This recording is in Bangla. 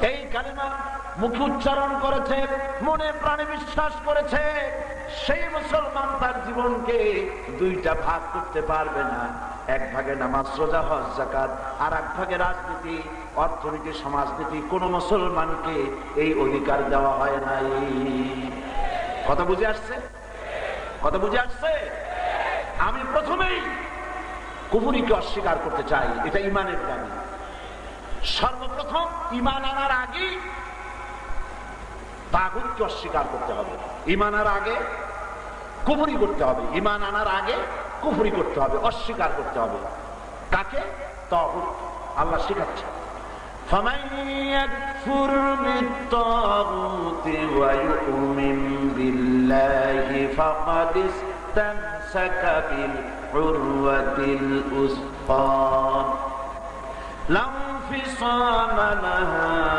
এই কালিমা মুখে উচ্চারণ করেছে, মনে প্রাণে বিশ্বাস করেছে, সেই মুসলমান তার জীবনকে দুইটা ভাগ করতে পারবে না। এক ভাগে নামাজ, রোজা, হজ, যাকাত, আর এক ভাগে রাজনীতি, অর্থনীতি, সমাজনীতি। কোন মুসলমানকে এই অধিকার দেওয়া হয় নাই। কথা বুঝে আসছে? কথা বুঝে আসছে? আমি প্রথমেই কুফরিকে অস্বীকার করতে চাই, এটা ঈমানের দাবি। সর্বপ্রথম ঈমান আনার আগে তাগুতকে অস্বীকার করতে হবে। ঈমান আনার আগে কুফরি করতে হবে, ঈমান আনার আগে কুফরি করতে হবে, অস্বীকার করতে হবে। কাকে? তাগুত। আল্লাহ শিখাচ্ছে, ফামান ইয়াকফুর বিত-তাগুতি ওয়া ইউমিন বিল্লাহি ফাকাদ ইসতামসাকা বিল উরওয়াতিল উসকা লা ইনফিসামা লাহা।